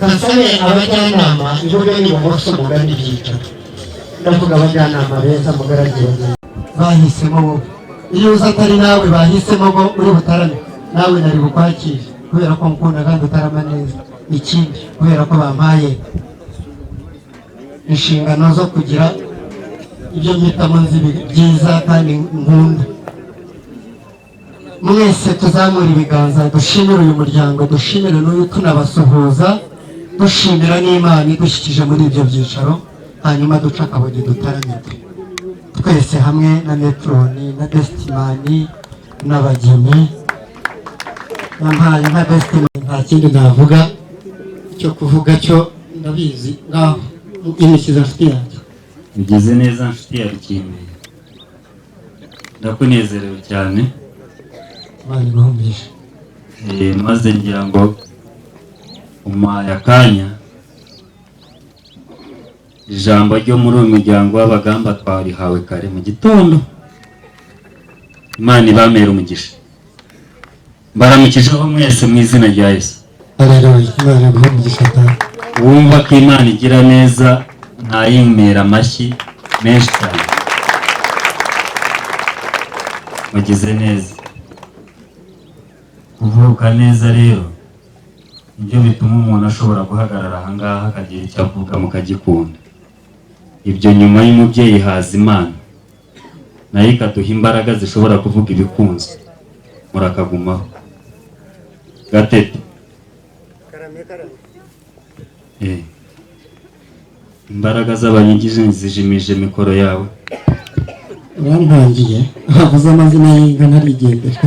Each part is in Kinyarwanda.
kasabe abajyanama iburyo n'ibumoso mugana ibyicaro. Ndavuga abajyanama beza mugaragiye bahisemo wowe. Iyo uza atari nawe bahisemo ngo uri butarame, nawe nari bukwakire kubera ko mukunda kandi utarama neza. Ikindi kubera ko bampaye inshingano zo kugira ibyo mpitamo nzi byiza kandi nkunda. Mwese tuzamura ibiganza dushimire uyu muryango, dushimire n'uyu tunabasuhuza, dushimira n'Imana idushyikije muri ibyo byicaro, hanyuma duca akabodi dutaramire twese hamwe na Metroni na Destimani n'abageni. Nampaye nka Destimani nta kindi navuga, icyo kuvuga cyo ndabizi. Ngaho inishyize nshuti yanjye. Ugeze neza nshuti ya Rukimbi, ndakunezerewe cyane. Imana iguhumije. Maze ngira ngo umpaye akanya ijambo ryo muri uyu muryango w'abagamba twarihawe kare mu gitondo. Imana ibamere umugisha. Mbaramukijeho mwese mu izina rya Yesu. Haleluya. Imana iguhumije cyane. Wumva ko Imana igira neza ntayimera amashyi menshi cyane. Mugize neza. Kuvuka neza rero ibyo bituma umuntu ashobora guhagarara aha ngaha akagira icyo avuga mukagikunda. Ibyo nyuma y'umubyeyi haza Imana, nayo ikaduha imbaraga zishobora kuvuga ibikunze. Murakagumaho Gatete. Imbaraga z'abanyigije zijimije mikoro yawe. Urantangiye avuze amazina y'inka ntarigendera.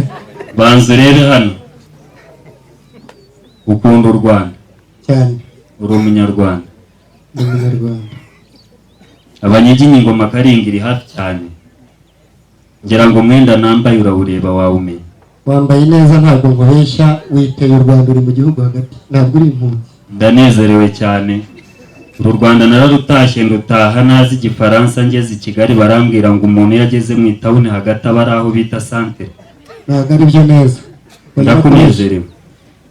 Banza urebe hano. Ukunda u Rwanda cyane. Uri umunyarwanda. Umunyarwanda. Abanyiginya ingoma Karinga iri hafi cyane. Ngira ngo umwenda nambaye urawureba wawumenya. Wambaye neza ntabwo nkubeshya, witeye u Rwanda, uri mu gihugu hagati, ntabwo uri impunzi. Ndanezerewe cyane. U Rwanda nararutashye ndutaha nazi Igifaransa, ngeze i Kigali barambwira ngo umuntu yageze mu itawuni hagati aba ari aho bita santere. Ntabwo ari byo neza. Ndakunezerewe.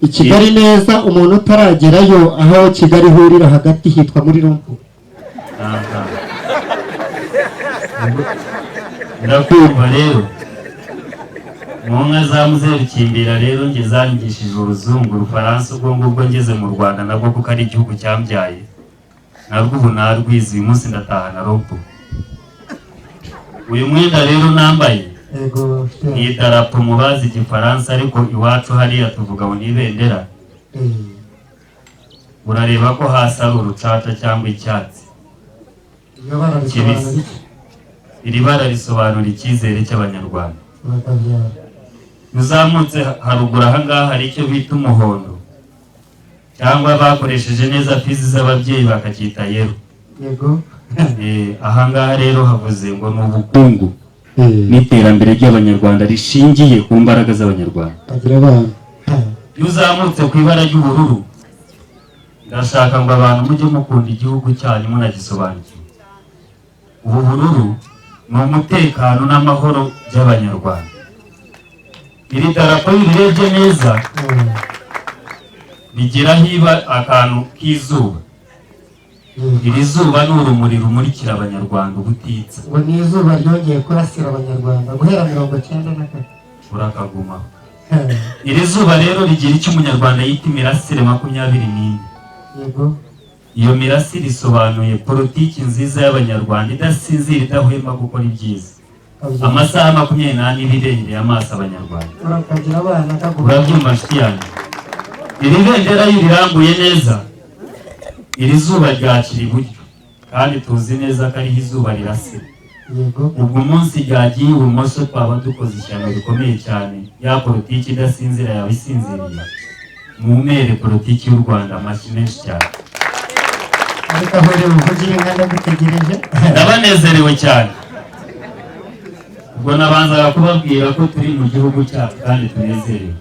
I Kigali neza, umuntu utaragerayo aho Kigali ihurira hagati hitwa muri Rompo. Ndakumva rero. Mumwe zamuzerukimbira rero nge zangishije uruzungu Urufaransa ubwo ngubwo ngeze mu Rwanda nabwo kuko ari igihugu cyambyaye. Nabwo ubu narwize uyu munsi ndataha na Rompo. Uyu mwenda rero nambaye ni idarapo mu bazi Igifaransa, ariko iwacu hariya tuvuga ngo ni ibendera. Urareba ko hasi ari urucaca cyangwa icyatsi kibisi. Iri bara risobanura icyizere cy'Abanyarwanda. Uzamutse haruguru aha ngaha hari icyo bita umuhondo, cyangwa bakoresheje neza fizi z'ababyeyi bakacyita yero. Aha ngaha rero havuze ngo ni ubukungu n'iterambere ry'Abanyarwanda rishingiye ku mbaraga z'Abanyarwanda. Iyo uzamutse ku ibara ry'ubururu, ndashaka ngo abantu mujye mukunda igihugu cyanyu munagisobanukiwe. Ubu bururu ni umutekano n'amahoro by'Abanyarwanda. Iri darapo iyo urebye neza rigeraho iba akantu k'izuba. Iri zuba ni urumuri rumurikira Abanyarwanda ubutitsa. Ngo ni izuba ryongeye kurasira Abanyarwanda guhera 1994. Urakagumaho. Iri zuba rero rigira icyo umunyarwanda yita imirasire 24. Iyo mirasire isobanuye politiki nziza y'Abanyarwanda idasinzira idahwema gukora ibyiza. Amasaha 24 ibirengeye amaso Abanyarwanda. Urabyumva nshuti yanjye? Iri bendera rirambuye neza, iri zuba ryakira iburyo, kandi tuzi neza ko ariho izuba rirasira. Ubwo munsi ryagiye ibumoso twaba dukoze ishyano rikomeye cyane. Ya politiki idasinzira yaba isinziriye. Mumere politiki y'u Rwanda amashyi menshi cyane. Ndabanezerewe cyane. Ubwo nabanzaga kubabwira ko turi mu gihugu cyacu kandi tunezerewe.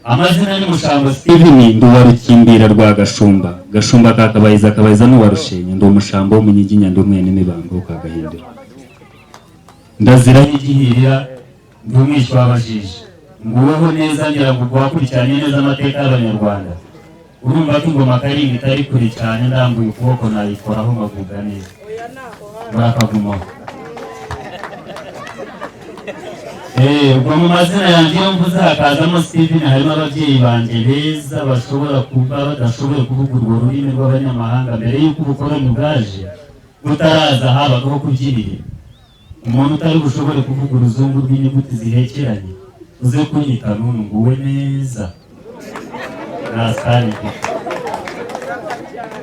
Amazina ni Mushambo Steven, ndi uwa Rukimbira rwa Gashumba. Gashumba ka Kabayiza, Kabayiza n'uwa Rushenye. Ndi Umushambo w'Umunyiginya, ndi umwene Mibango ka Gahindiro. Ndazira n'igihirira, ndi umwishywa w'abajiji. Nguweho neza ngira ngo wakurikiranye neza amateka y'Abanyarwanda. urumva ko ingoma karinga itari kure cyane ndambuye ukuboko nayikoraho nkavuga neza bakagumaho. Ubwo mu mazina yanjye iyo mvuze hakazamo Steven, harimo ababyeyi banjye beza bashobora kuba badashoboye kuvuga urwo rurimi rw'abanyamahanga. Mbere y'uko ubukoroni bwaje butaraza habagaho kubyirira. Umuntu utari bushobore kuvuga uruzungu rw'inyuguti zihekeranye uze kunyita nunguwe neza nasarike.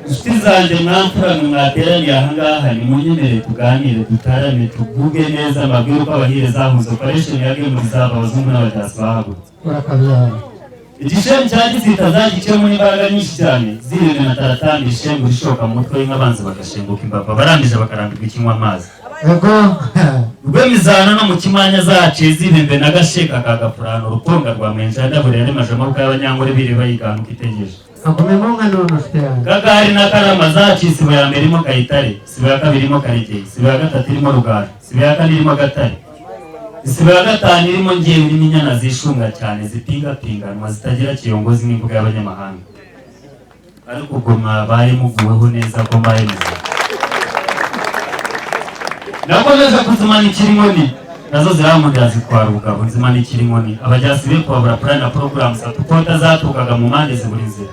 Inshuti zanjye mwamfurano mwateraniye ahangaha nimunyemerere tuganire dutarame tuvuge neza mbabwire uko abahire zahunze operation yage muri zaba abazungu n'abadasi bahagutse. Igishemu cya Gisita zagiciyemo n'imbaraga nyinshi cyane zirindwi na taratanga ishemu rishoka mu mutwe w'inkabanza bagashenguka imbaba barangije bakarambirwa ikinywa amazi. Rwemizana no mu kimanya zaciye zibembe n'agasheka ka gapurano urutonga rwa mwenjanda buri yaremaje amaboko y'abanyangore bire bayigana ukitegeje. Gagari na Karama zaciye sibo ya mbere irimo Kayitare, sibo ya kabiri irimo Karegeye, sibo ya gatatu irimo Rugara, sibo ya kane irimo Gatare, sibo ya gatanu irimo Ngewe n'inyana zishunga cyane zipingapinganwa zitagira kiyongozi n'imbuga y'abanyamahanga. Ariko ubwo mwabaye muguweho neza ko mbaye neza. Nakomeza kuzimanikira inkoni nazo ziramundira zitwara ubugabo nzimanikira inkoni abajyasi be kubabura plan na program sapota zatukaga mu mande ziburi nzira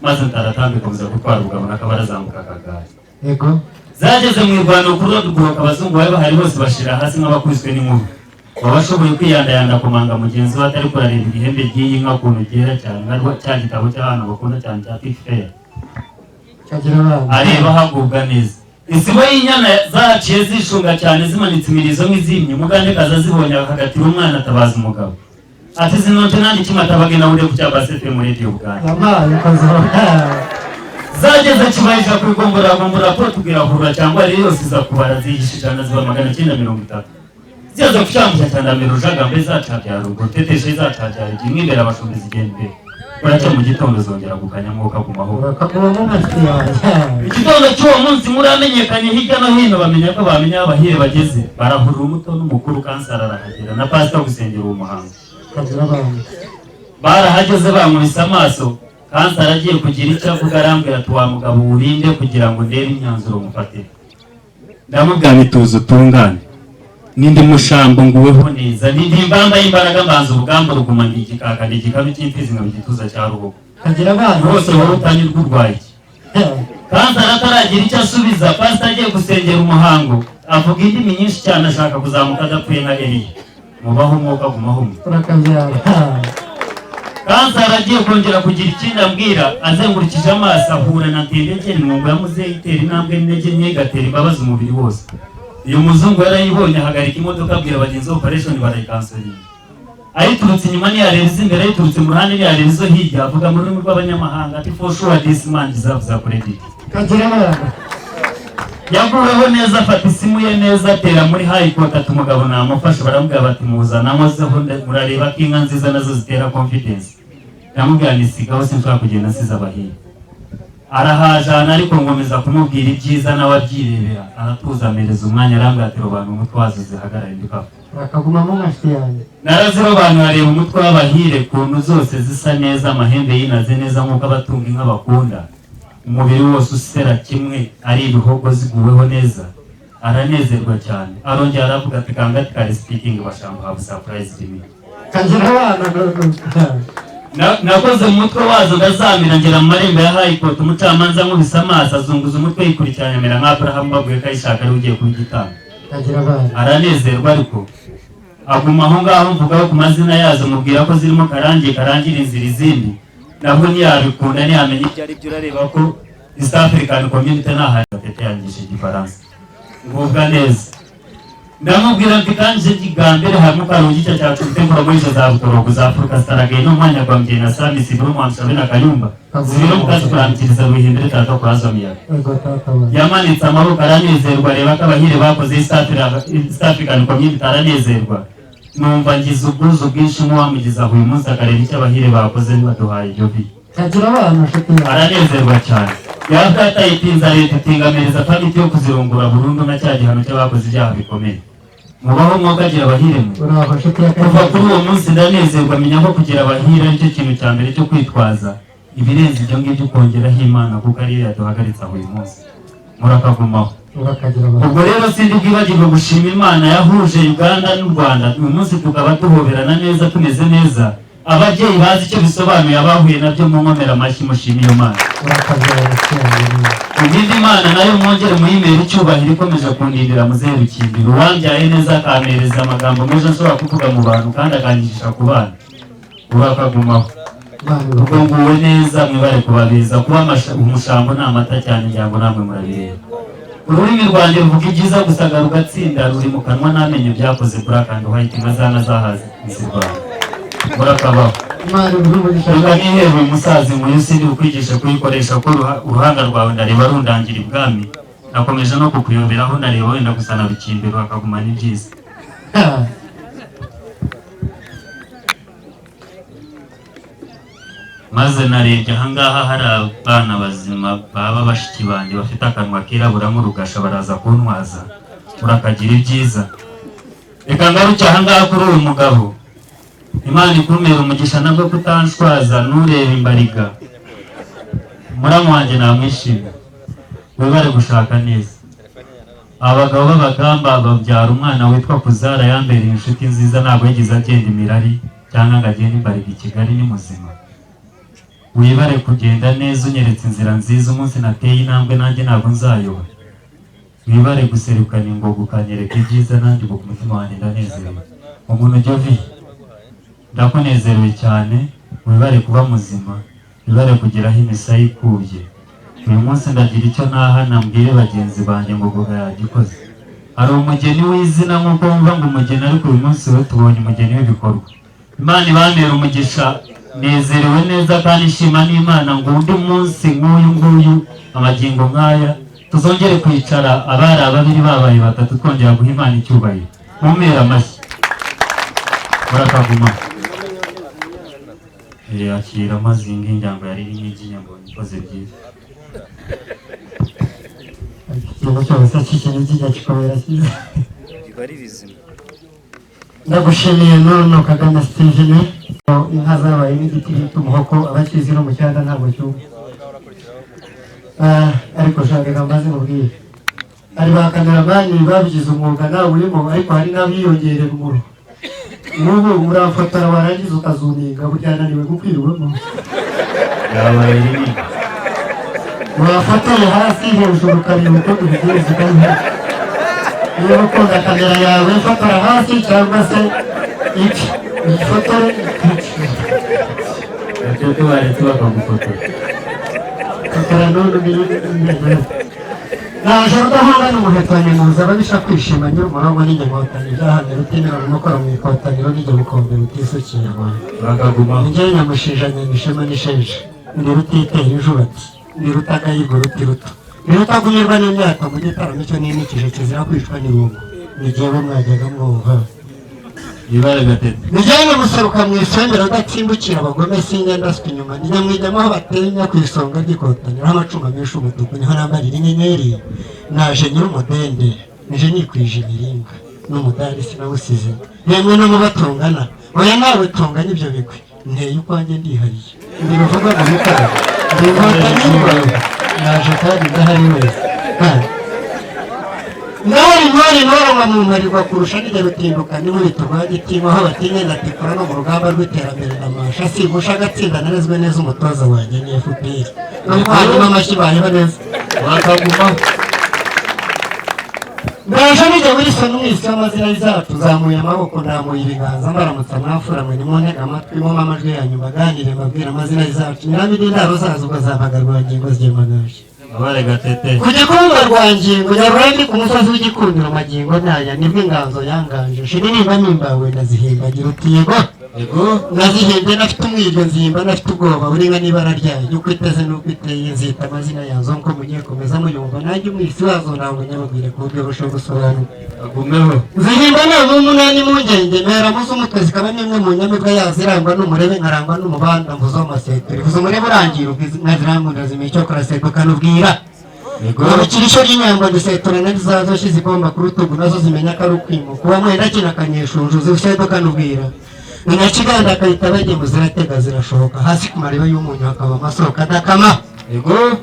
maze ntaratambika kuza gutwara ubugabo nakabara zambuka kagari. Yego zageze mu Rwanda kuri rwo abazungu bari bahari bose bashira hasi nk'abakubiswe n'inkuru. Babashoboye kwiyandayanda kumanga mugenzi we atari kurarira igihembe giyi nka kuntu gera cyane ngarwa cya gitabo cy'abana bakunda cyane cya Fair areba hagubwa neza. Isibo y'inyana zaciye zishunga cyane zimanitse imirizo nk'izimye mugande kaza zibonye hagati y'umwana atabaza umugabo ati zinonje nandi kimatabage na uri ku cyaba sefe muri radio Uganda zageze kibayija kugombora ko tugira hura cyangwa ari yose zakubara zihishijana ziba 930 ziyaza kushambya cyane amerujaga mbe zacabyara ubwo teteshe zacabyara kimwe imbere abashombe zigende Uracha mu gitondo zongera gukanyamuka ku mahoro. Igitondo cy'uwo munsi muramenyekanye hirya no hino bamenya ko bamenya abahire bageze. Barahurura umuto n'umukuru kansara arahagera na pastor gusengera uwo muhango. Barahageze bamurisa amaso kansara agiye kugira icyo avuga arambwira ati wa mugabo urinde kugira ngo ndebe imyanzuro mufate. Ndamubwira nituzo tungane. Nindi mushambo nguweho neza nindi mbamba imbaraga mbanza ubugamba ruguma ngikaka ndikaba cy'imfizi ngabigituza cya rugo kagira abantu bose barutanye rw'urwaye kansara ataragira icyo asubiza pastor agiye gusengera umuhango avuga indimi nyinshi cyane ashaka kuzamuka adapfuye nka Eliya mubaho umwuka gumaho urakabyara kansara agiye kongera kugira ikindi ambwira azengurukije amaso ahura na tendegeri mwungu yamuze itera intambwe n'intege nke gatera imbabazi umubiri wose. Iyo muzungu yarayibonye ahagarika imodoka abwira abagenzi operation barayikansoringa. Ayiturutse inyuma ni yareze imbere ayiturutse mu ruhande ni yareze hirya avuga mu rurimi rw'abanyamahanga ati for sure this man deserves a credit. Kagira naraga. Yaguweho neza afata isimu ye neza atera muri high court ati umugabo namufasha baramubwira bati muzana amazeho murareba ko inka nziza nazo zitera confidence. Yamubwira ni sigaho sinshaka kugenda nsiza abahiye. Arahajana ariko ngomeza kumubwira ibyiza n'ababyirebera aratuza amereza umwanya arangatira abantu umutwazo zihagarara indikafu akaguma mu ngashye yanjye naraziro abantu areba umutwe w'abahire kuntu zose zisa neza amahembe yinaze neza nk'uko abatunga inka bakunda umubiri wose usera kimwe ari ibihogo ziguweho neza aranezerwa cyane arongera aravuga ati kangati kare speaking bashamba have surprise me kagira abana nakoze umutwe wazo ndazamira ngera mu marembo ya high court umucamanza nkubise amaso azunguza umutwe yikurikiranya mera nka Abraham baguye kayishaka ari ugiye kubigitanga aranezerwa ariko aguma aho ngaho mvugaho ku mazina yazo mubwira ko zirimo karangira inzira izindi nabwo ntiyabikunda ntiyamenye ibyo ari byo urareba ko East African Community n'ahari batete yangisha igifaransa ngubwa neza ndamubwira ati kanje gigambere hamwe karongi cyacu gutembura muri zo za butorogo za Afrika starage no mwanya kwa mjena sami sibro mwamsabe na kayumba zibiro mukazi kurangiriza ruhindire tata kurazamiya yamanitse amaboko aranezerwa reba ko abahire bakoze East African Community aranezerwa numva ngize ubwuzu bwinshi muwamugiza uyu munsi akareba icyo abahire bakoze baduhaye ibyo bi kagira abana aranezerwa cyane yafata itinza leta tingamereza famiti yo kuzirungura burundu na cya gihano cy'abakoze ibyaha bikomeye mubaho mwokagira abahire kuva kuri uwo munsi ndanezerwa menya ko kugira abahire nicyo kintu cya mbere cyo kwitwaza ibirenze ibyo ngibyo ukongeraho Imana kuko ariyo yaduhagaritsa buri munsi murakagumaho. Ubwo rero sindi bwibagirwe gushima Imana yahuje Uganda n'u Rwanda, uyu munsi tukaba duhoberana neza tumeze neza. Ababyeyi bazi icyo bisobanuye abahuye nabyo mu nkomera amashyi mushima iyo Mana. Ibindi Imana nayo mwongere muyimere icyubahiro ikomeje kundindira muzehe Rukimbira, uwambyaye neza akampereza amagambo meza nshobora kuvuga mu bantu kandi akanyigisha ku bana. Urakagumaho. Ubwo nguwe neza mwibare kubabeza kuba umushambo ni amata cyane ngira ngo namwe murabireba. Ururimi rwanjye ruvuga ibyiza gusa rugatsinda, ruri mu kanwa n'amenyo byakoze kuri akandi uhahita inka zana zahaze izirwanya. Murakabaho. Reka nihewe musazi nk'uyu sindi ukwigisha kuyikoresha ko uruhanga rwawe ndareba rundangira ibwami, nakomeje no kukuyoberaho ndareba wenda gusa na Rukimbira hakagumana ibyiza. Maze narebye ahangaha hari abana bazima baba bashiki banjye bafite akanwa kirabura nk'urugasha baraza kuntwaza, urakagira ibyiza. Reka ngaruke ahangaha kuri uyu mugabo, Imana ikumere umugisha nabwo kutanshwaza nureba imbariga. Muramu wanjye namwishimira, wibare gushaka neza. Abagabo b'abagamba babyara umwana witwa Kuzara yambereye inshuti nziza, ntabwo yagize agenda imirari cyangwa ngo agende imbariga i Kigali ni muzima. Wibare kugenda neza unyeretse inzira nziza, umunsi nateye intambwe nanjye ntabwo nzayoba. Wibare guserukana ingogo ukanyereka ibyiza nanjye ubwo ku mutima wanjye ndanezerewe. Umuntu Jovi ndakunezerewe cyane, wibare kuba muzima, wibare kugeraho imisaya ikubye. Uyu munsi ndagira icyo nahana mbwire bagenzi banjye ngo goga yagikoze. Hari umugeni w'izina nk'uko wumva ngo umugeni, ariko uyu munsi we tubonye umugeni w'ibikorwa. Imana ibambere umugisha, nezerewe neza kandi nshima n'Imana ngo undi munsi nk'uyu nguyu amagingo nk'aya tuzongere kwicara abari babiri babaye batatu twongera guha Imana icyubahiro. Mumere amashyi. Murakaguma. Akira amazinga y'injyango yari n'inyiginya ngo nikoze byiza. Ikintu cyose cy'ikintu kijya kikomera cyiza. Ndagushimiye none Kagame Steven, inka zabaye n'igiti bita umuhoko, abakizi no mu cyanda ntabwo cyumva. Ariko shaka mbaze mubwire, ari ba kameramani babigize umwuga nawe urimo, ariko hari n'abiyongerera umuro. N'ubu urafotora warangiza ukazuninga burya yananiwe gukwirwamo. Yabaye nini? Urafotora hasi hejuru ukareba uko tubigenza ukabiha. Niba ukunda kamera yawe fotora hasi cyangwa se iki ifotore icyo tubare bakagufotora. fotora none mbere naje udahanga n'umuhetanye muza babisha kwishima nyumurongo n'inyamotanyi byahane rutimira mu mukoro mu ikotaniro n'ijya gukombera utisukira abantu bakaguma njye nyamushijanye nishema nisheje ndi rutitera ijubati ndi rutagayigo rutiruto ndi rutagumirwa n'imyaka mu gitaramo icyo n'imikije kizira kwicwa n'irungu nigiye bo mwajyaga mwumva ibare gatete nijyanye guseruka mu isengero udatsimbukira abagome singendaswe inyuma nyamwijyamo aho batenya ku isonga ry'ikotaniro amacuma menshi umutuku niho nambarira inyenyeri naje nyir'umudende nije nikwije imiringa n'umudari sinawusize yemwe no mu batungana oya nawe tunganya ibyo bigwi nteye ukwanjye ndihariye ndi ruvuga mu mutara ndi inkotanyi naje kandi ndahari wese Nori wamumarirwa kurusha nijya rutinduka n'inkubito rwagitima aho batinya ndatikora no mu rugamba rw'iterambere n'amasha sibusha agatsinda narezwe neza umutoza wanjye ni FPR hanyuma amashyi bariho neza bakaguma ndaje nijya Wilson umwisi w'amazina zacu zamuye amaboko ndamuye ibiganza mbaramutsa mwafura mwe nimuntega amatwi mu amajwi yanyu baganire mbabwira amazina zacu nyiramidi ndaro zazo ugazampagarwa ngingo z'imagaje abare gatete kugikumba rwangingo nyarwandi ku musozi w'igikundiro magingo naya nibwo inganzo yanganje shirinimba nimbawe ndazihimbagira utiyego nazihimbye nafite umwiryo nzimba nafite ubwoba buringa n'ibara ryayo uko iteze n'uko iteye nzita amazina yazo nko mugiye komeza muyumva nanjye umwisi wazo ntabwo nyababwire ku buryo bushoboka gusobanura agumeho zihimba none umunani mu ngenge mpera muzo umutwe zikaba n'imwe mu nyamibwa yazo irangwa n'umurebe nkarangwa n'umubanda mvuzo amaseteri vuza umurebe urangira nkazirangunda zimenya icyo kuraseto kanubwira Urukirisho ry'inyambo dusetora nazo zigomba ku rutugu nazo zimenya ko ari ukwimo kuba mwenda kina kanyeshunju zisedo kanubwira Nyakiganda akahita bagiye ziratega zirashoboka hasi ku mariba y'umunyu hakaba amasoko adakama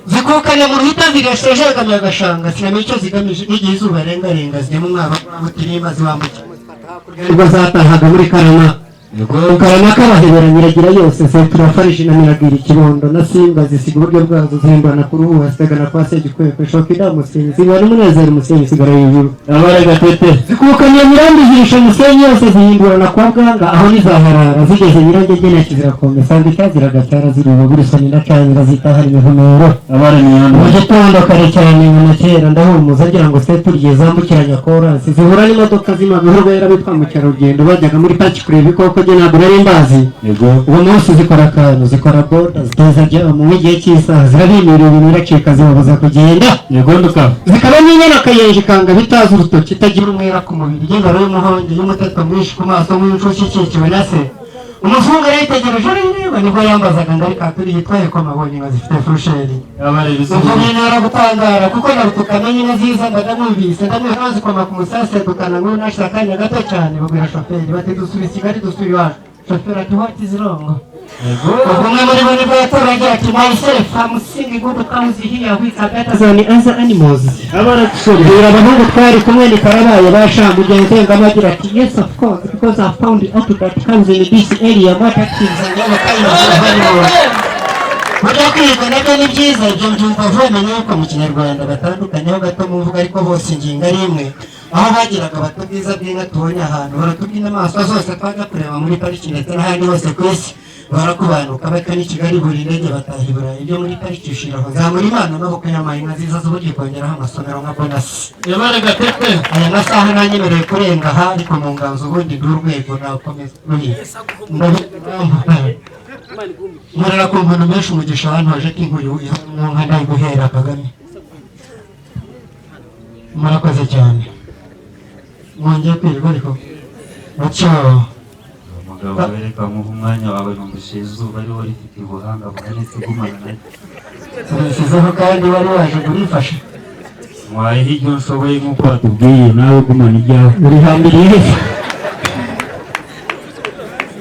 zikukane mu ruhita zigashejegamye agashanga sinamenye icyo zigamije n'igihe izuba rengarenga zijya mu mwaba w'ubutirimba ziwambukira ubwo zatahaga muri Karama Karama kabahebera nyiragira yose Setura Fariji na Miragira Ikibondo na Simba zisiga uburyo bwazo zihimbana ku ruhu hasigana kwa Segikwekwe shoka idamusenyi zibona n'umunezero umusenyi sigara y'ijuru abare gatete zikukaniye Mirambi zirisha umusenyi yose zihindurana kwa Bwanga aho nizaharara zigeze Nyirangege na Kizirakombe sandika ziragacyara ziriwe burusani na Canira zitahara imihumero abare miyando mu gitondo kare cyane mu kera ndahumuza agira ngo Seturye zambukiranya korasi zihura n'imodoka z'imabihurwera bitwa mu cyarugendo bajyaga muri pariki kureba ikoko ntabwo nari mbazi uwo munsi zikora akantu zikora boda ziteza mu gihe cy'isaha zirabimira ibintu biracika zibabuza kugenda zikaba n'inyana akayenje ikanga bitaza urutoki itagira umwera ku mubiri igengaro y'umuhonge y'umuteto mwinshi ku maso nk'incuci ikikiwe na se umufunga yaritegereje areba nibwo yambazaga ngo ariko aturi yitwaye ko mabonye ngo zifite furusheri uvuye ntara gutangara kuko narutukamenye inka ziza ndamwumvise ndamwihaza ukoma ku musasedukana ngo nashize akanya gato cyane babwira shoferi bati dusubire i Kigali dusubire iwacu shoferi ati wati zirongo umwe muri bo nibwo yatorage ati myself I'm singing good comes here with a better than other animals abaragushobora abahungu twari kumwe ni Karabaye basha mugenzi we ngabagira ati yes of course because I found out that comes in this area what actives and all kinds of animals Bajya kwiga nabyo ni byiza ibyo mbyumva vuba yuko mu Kinyarwanda batandukanyeho gato mu mvuga ariko bose ingingo ari imwe aho bagiraga batubwiza bw'inka tubonye ahantu baratubwira inyamaswa zose twajya kureba muri pariki ndetse n'ahandi hose ku isi barakubanuka baka n'i Kigali buri ndege batahibura ibyo muri pariki ushiraho zamura imana no kuyamaye inka ziza z'uburyo kongeraho amasomero nka bonasi yabare gatete aya masaha nanyemereye kurenga aha ariko mu nganzo ubundi n'urwego nakomeza murara ku muntu menshi umugisha abantu waje k'inkuyu mu nka ndayi guhera Kagame murakoze cyane mwongeye kwirirwa ariko mucyo umugabo wereka mu umwanya wawe numvise izuba ariho rifite ubuhanga buhanitse bw'umana nayo urisizeho kandi wari waje kurifasha mwaye hirya nshoboye nk'uko watubwiye nawe gumana ibyawe urihambiriye